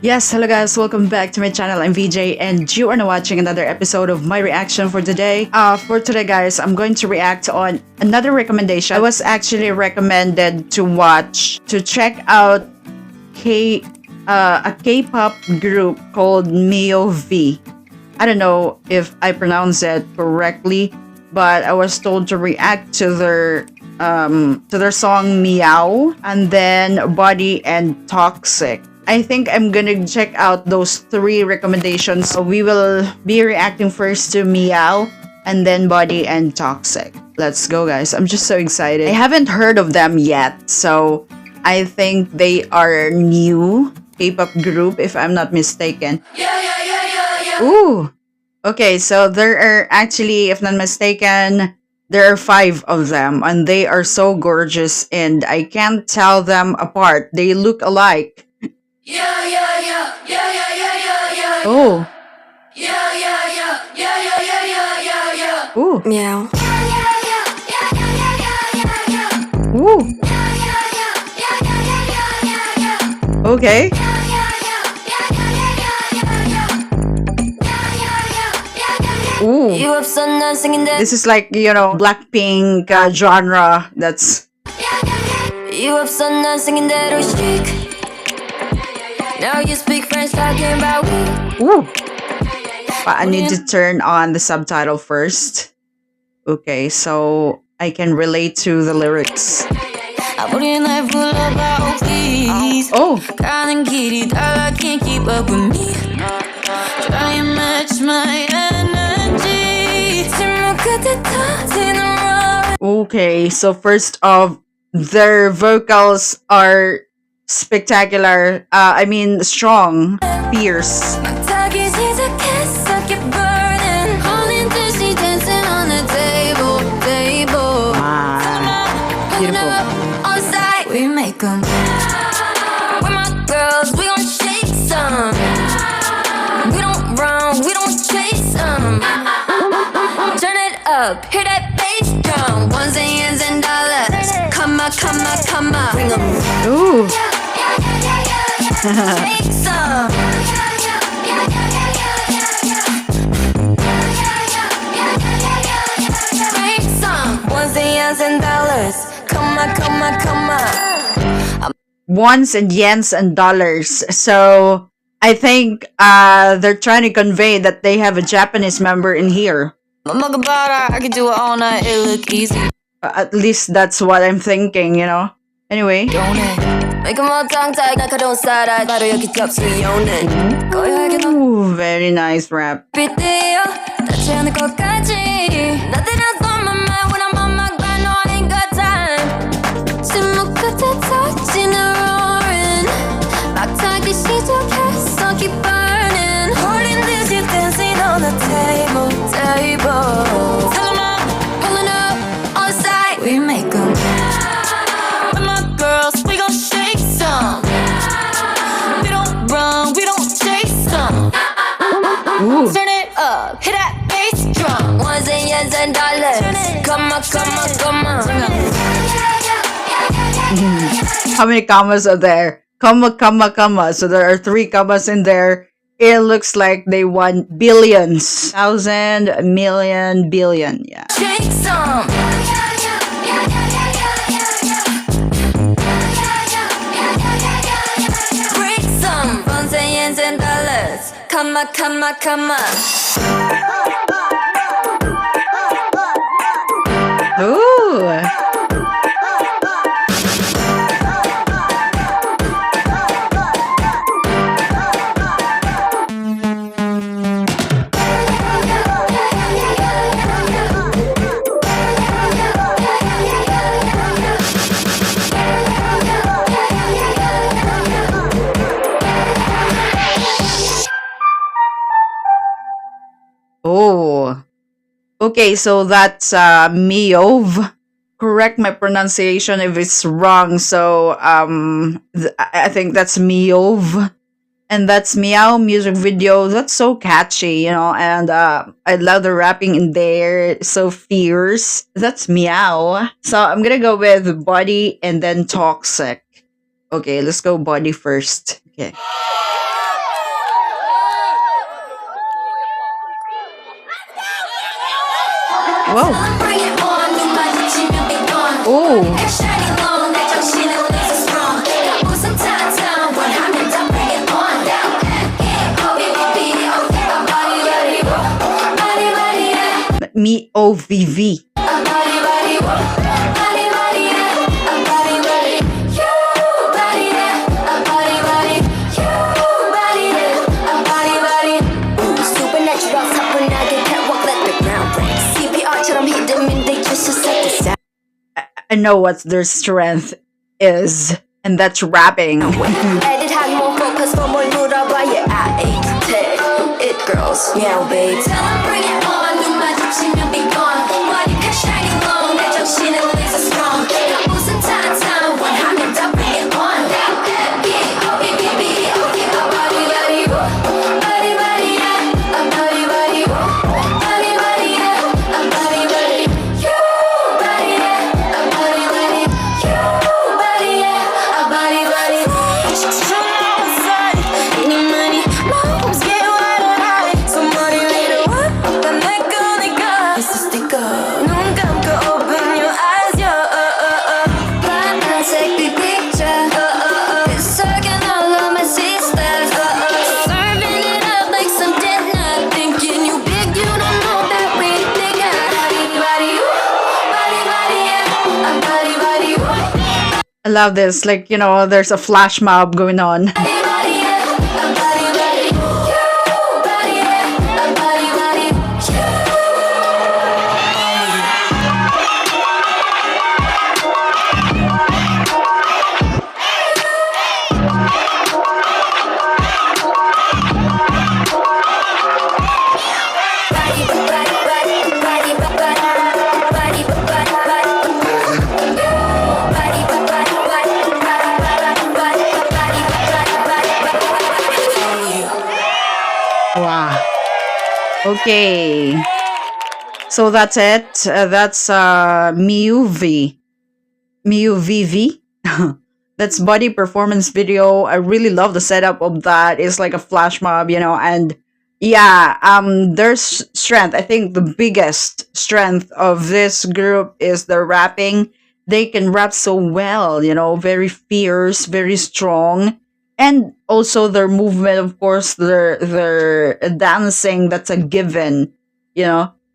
Yes, hello guys, welcome back to my channel. I'm VJ and you are now watching another episode of my reaction for today. For today guys, I'm going to react on another recommendation. I was actually recommended to check out a K-pop group called MEOVV. I don't know if I pronounce it correctly, but I was told to react to their song MEOW and then Body and Toxic. I think I'm gonna check out those three recommendations. So we will be reacting first to MEOW and then Body and Toxic. Let's go guys. I'm just so excited. I haven't heard of them yet, so I think they are new K-pop group if I'm not mistaken. Ooh. Okay, so there are actually, if not mistaken, there are 5 of them and they are so gorgeous and I can't tell them apart. They look alike. Oh. Ooh. Meow. Ooh. Okay. Ooh. This is like, you know, Blackpink genre. That's. Now you speak French talking about. Ooh. But I need to turn on the subtitle first. Okay, so I can relate to the lyrics. Oh. Can't keep up with me. Try and match my energy. Okay, so first off, their vocals are spectacular. I mean, strong, fierce. Beautiful. We make 'em. With my girls, we gon' shake some. We don't run, we don't chase them. Turn it up, hear that bass drum. Ones and years and dollars. Come on, come on, come on. Bring 'em. Ooh. Shake some. Bring some. Ones and years and dollars. Come on, come on, come on. Ones and yens and dollars. So I think they're trying to convey that they have a Japanese member in here. I can do it all night, it look easy. At least that's what I'm thinking, you know. Anyway. Make 'em all tongue tied, I don't side eye. 바로 여기 겹수 오는. Ooh, very nice rap. 빗대어 닿지 않을 것까지. Nothing else on my mind when I'm on my grind. No, I ain't got time. 침묵 끝에 터지는 roaring. 막타기 시작했어, keep burning. 홀린 듯이 dancing on the table. Tell 'em I'm pulling up on side. We make 'em. With my girls, we gon' shake some. We don't run, we don't chase some. Ooh. Turn it up, hit that bass drum. Ones and years and dollars. Come on, come on, come on. How many commas are there? Comma, comma, comma. So there are 3 commas in there. It looks like they won billions. 1,000, a million, billion. Yeah. Shake some. Break some. Ones and years and dollars. Come on, come on, come on. Ooh. Oh. Okay, so that's MEOV. Correct my pronunciation if it's wrong. So I think that's MEOV. And that's Meow music video. That's so catchy, you know, and I love the rapping in there. It's so fierce. That's Meow. So I'm gonna go with Body and then Toxic. Okay, let's go Body first. Okay. Whoa. Bring it on, 눈만 지치면 be gone. Oh. Shiny long, 내 정신을 laser strong. 나 무슨 타탄, 원하면 다 bring it on. MEOVV, okay, body, body, body, body, yeah. MEOVV. Body, body, body, body, yeah. Body, body, you, body, yeah. Body, body, you, body, yeah. Body, body. Supernatural, 사뿐하게 catwalk, let the ground break. CPR처럼 hidden, they just set the sound. I know what their strength is, and that's rapping. 애들하기 more focus for 뭘 물어봐야 I ain't it girls, meow babe. Tell 'em bring it on, 눈 마주치면 be gone. 머리카락 shining long, 내 정신은 laser strong. 나 무슨 타탄, 원하면 다 bring it on. MEOVV, okay, body, body, body, body, yeah. Body, body, body, body, yeah. Body, body, you, body, yeah. Body, body, you, body, yeah. Body, body. Any money, moms get what I like. Somebody made a what? 난 내 거니까. It's a sticker. 눈 감고 open your eyes, yeah. 빨간색 big picture. It's circling all of my sisters. Serving it up like some dinner. Thinking you big, you don't know that we bigger. Body, body, body, body, yeah. Body, body, I love this. Like, there's a flash mob going on. body, body, yeah. Body, body, you, body, yeah. Body, body, you. Wow. Okay. So that's it. That's MEOV. MEOVV. That's body performance video. I really love the setup of that. It's like a flash mob, and yeah, there's strength. I think the biggest strength of this group is their rapping. They can rap so well, very fierce, very strong. And also their movement, of course, their dancing, that's a given,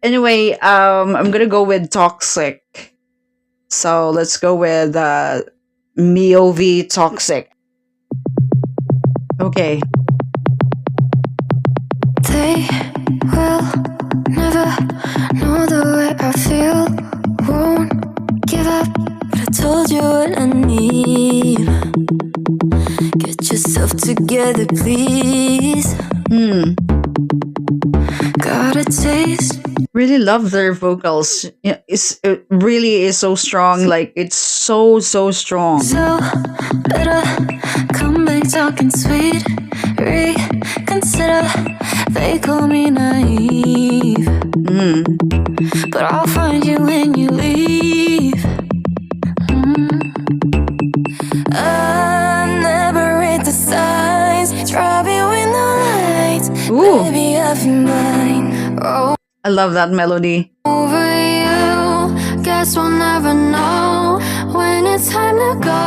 Anyway, I'm gonna go with Toxic. So let's go with MEOV Toxic. Okay. They will never know the way I feel. Won't give up, but I told you what I need. Get yourself together, please. Got a taste. Really love their vocals. It really is so strong. Like, it's so strong. So better come back talking sweet. Reconsider. They call me naive, but I'll find you when you leave. I never read the signs. Drop you in the lights. Ooh. Baby, I feel mine. Oh, I love that melody. over you. Guess we'll never know when it's time to go.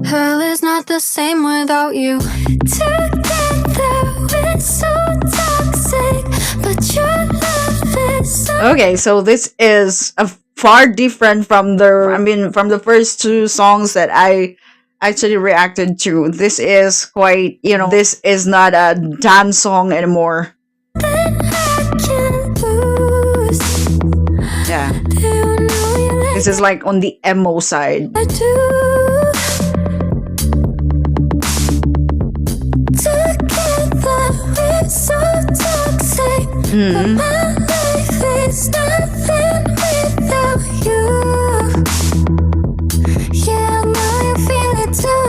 Hell is not the same without you. Together we're so toxic, but your love is so. Okay, so this is a far different from the first two songs that I actually reacted to. This is quite, this is not a dance song anymore. I can lose. Yeah. Do you know you like This is like on the emo side. I do. Together we're so toxic, but my life is nothing without you. Yeah, I know you feel it too.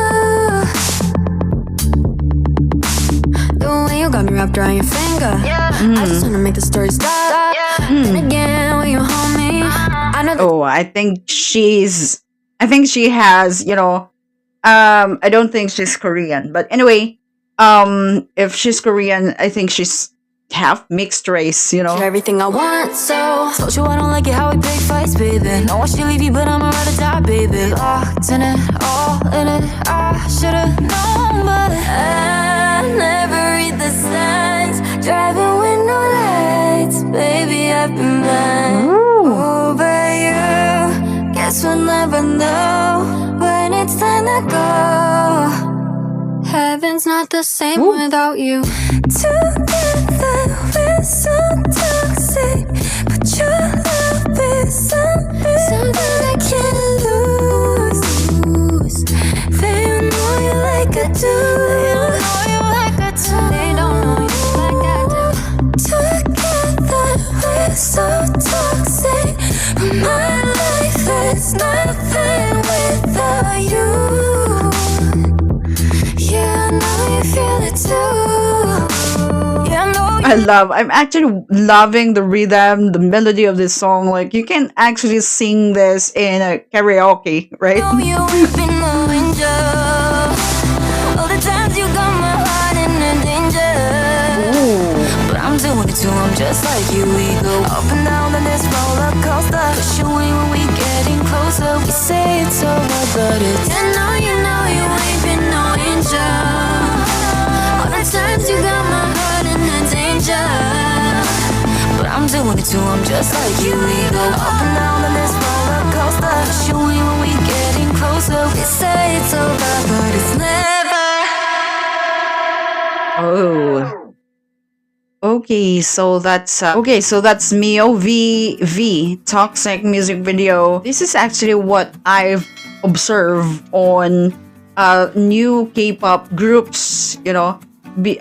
The way you got me wrapped around your finger. I just wanna make the story stop. And again, when you hold me, I know. Oh, I think she has, I don't think she's Korean, but anyway, if she's Korean, I think she's half mixed race, you know. Everything I want, so told you I don't like it how we pick fights, baby. No, I should leave you, but I'ma ride or die, baby. Locked in it, all in it. I should've known, but I never read the signs. Driving with no lights, baby, I've been blind. Oh, but you, guess we'll never know when it's time to go. Heaven's not the same without you. Together we're so toxic, but your love is something I can't lose. They don't know you like I do. They don't know you like I do. They don't know you like I do. Together we're so toxic, but my life is nothing without you. Yeah, I know you feel it too. Yeah, I know I'm actually loving the rhythm, the melody of this song. Like, you can actually sing this in a karaoke, right? you ain't been no angel. All the times you got my heart in a danger. But I'm doing it too, I'm just like you. We go up and down on this roller coaster. Push away when we getting closer. We say it's over, but it's you know you ain't been no angel. All the times you got my heart in a danger. But I'm doing it too, I'm just like you. We go up and down on this roller coaster. Push away when we getting closer. We say it's over, but it's never. Oh. Okay, so that's MEOVV Toxic music video. This is actually what I've observed on new K-pop groups, you know. They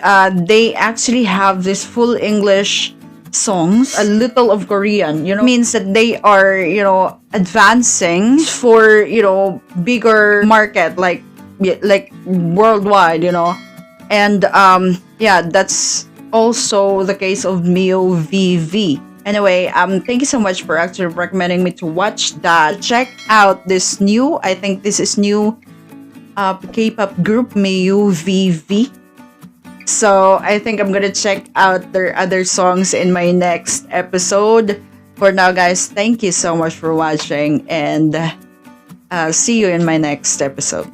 actually have this full English songs, a little of Korean, you know. It means that they are, you know, advancing for, you know, bigger market, like worldwide, you know. And yeah, that's also the case of MEOVV. Anyway, thank you so much for actually recommending me to watch that. Check out this new, I think this is new K-pop group, MEOVV. So I think I'm gonna check out their other songs in my next episode. For now, guys, thank you so much for watching, and see you in my next episode.